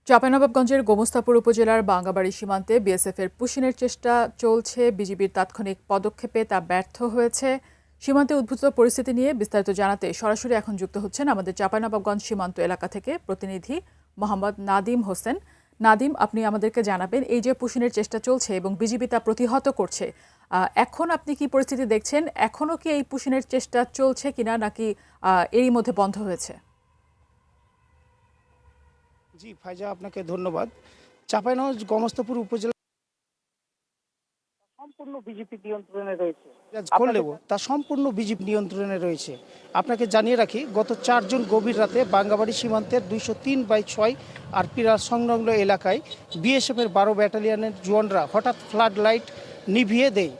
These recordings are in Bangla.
চাঁপাইনবাবগঞ্জের গোমস্তাপুর উপজেলার বাঙ্গাবাড়ী সীমান্তে বিএসএফের পুশিনের চেষ্টা চলছে। বিজিবির তাৎক্ষণিক পদক্ষেপে তা ব্যর্থ হয়েছে। সীমান্তে উদ্ভূত পরিস্থিতি নিয়ে বিস্তারিত জানাতে সরাসরি এখন যুক্ত হচ্ছেন আমাদের চাঁপাইনবাবগঞ্জ সীমান্ত এলাকা থেকে প্রতিনিধি মোহাম্মদ নাদিম হোসেন। নাদিম, আপনি আমাদেরকে জানাবেন, এই যে পুশিনের চেষ্টা চলছে এবং বিজিবি তা প্রতিহত করছে, এখন আপনি কি পরিস্থিতি দেখছেন? এখনও কি এই পুশিনের চেষ্টা চলছে কিনা, নাকি এরই মধ্যে বন্ধ হয়েছে? জি ফাইজা, আপনাকে ধন্যবাদ। চাঁপাইনবাবগঞ্জ গোমস্তাপুর উপজেলা সম্পূর্ণ বিজেপি নিয়ন্ত্রণে রয়েছে। করলেও তা সম্পূর্ণ বিজেপি নিয়ন্ত্রণে রয়েছে। আপনাকে জানিয়ে রাখি, গত 4 জুন গভীর রাতে বাঙ্গাবাড়ী সীমান্তের 203/6 আরপিরা সংলগ্ন এলাকায় বিএসএফের 12 ব্যাটালিয়নের জওয়ানরা হঠাৎ ফ্লাড লাইট নিভিয়ে দেয়।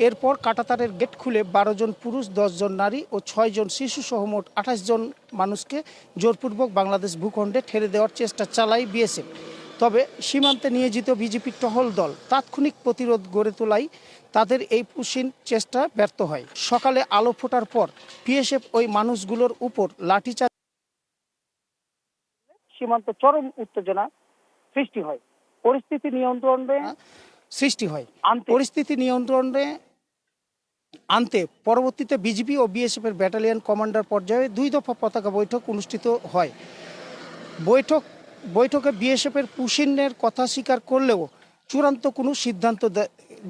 এরপর কাঁটাতারের গেট খুলে 12 জন পুরুষ, 10 জন নারী ও 6 জন শিশু সহ মোট 28 জন মানুষকে জোরপূর্বক বাংলাদেশ ভূখণ্ডে ঠেলে দেওয়ার চেষ্টা চালায় বিএসএফ। তবে সীমান্তে নিয়োজিত বিজেপির টহল দল তাৎক্ষণিক প্রতিরোধ গড়ে তোলায় তাদের এই পুশিন চেষ্টা ব্যর্থ হয়। সকালে আলো ফোটার পর বিএসএফ ওই মানুষগুলোর উপর লাঠিচার্জ সীমান্তে চরম উত্তেজনা সৃষ্টি হয়। পরিস্থিতি নিয়ন্ত্রণে আনতে পরবর্তীতে বিজিবি ও বিএসএফের ব্যাটালিয়ন কমান্ডার পর্যায়ে 2 দফা পতাকা বৈঠক অনুষ্ঠিত হয়। বৈঠকে বিএসএফের পুশিনের কথা স্বীকার করলেও চূড়ান্ত কোনো সিদ্ধান্ত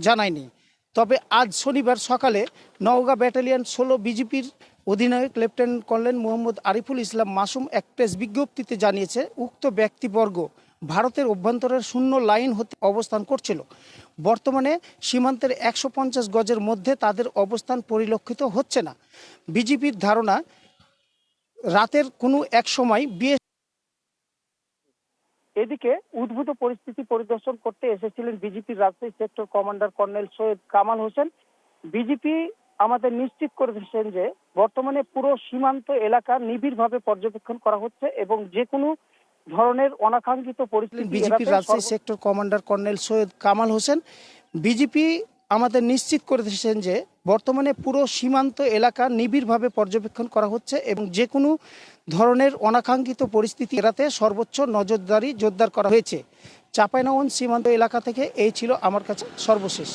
জানায়নি। তবে আজ শনিবার সকালে নওগাঁ ব্যাটালিয়ন 16 বিজিপির অধিনায়ক লেফটেন্যান্ট কর্নেল মোহাম্মদ আরিফুল ইসলাম মাসুম এক প্রেস বিজ্ঞপ্তিতে জানিয়েছে, উক্ত ব্যক্তিবর্গ ভারতের অভ্যন্তরের শূন্য লাইন হতে অবস্থান করছিল। বর্তমানে সীমান্তের 150 গজের মধ্যে তাদের অবস্থান পরিলক্ষিত হচ্ছে না। বিজিপির ধারণা, রাতের কোনো এক সময় এদিকে উদ্ভূত পরিস্থিতি পরিদর্শন করতে এসেছিলেন বিজেপির Rajshahi sector commander colonel Syed Kamal Hossain. BJP আমাদের নিশ্চিত করেছেন যে বর্তমানে পুরো সীমান্ত এলাকা নিবিড়ভাবে পর্যবেক্ষণ করা হচ্ছে এবং যে কোনো ধরনের অনাকাঙ্ক্ষিত পরিস্থিতি বিজেপির Rajshahi sector commander colonel Syed Kamal Hossain BJP আমাদের নিশ্চিত করেছেন যে বর্তমানে পুরো সীমান্ত এলাকা নিবিড়ভাবে পর্যবেক্ষণ করা হচ্ছে এবং যে কোনো ধরনের অনাকাঙ্ক্ষিত পরিস্থিতি এড়াতে সর্বোচ্চ নজরদারি জোরদার করা হয়েছে। চাঁপাইনবাবগঞ্জ সীমান্ত এলাকা থেকে এই ছিল আমার কাছে সর্বশেষ।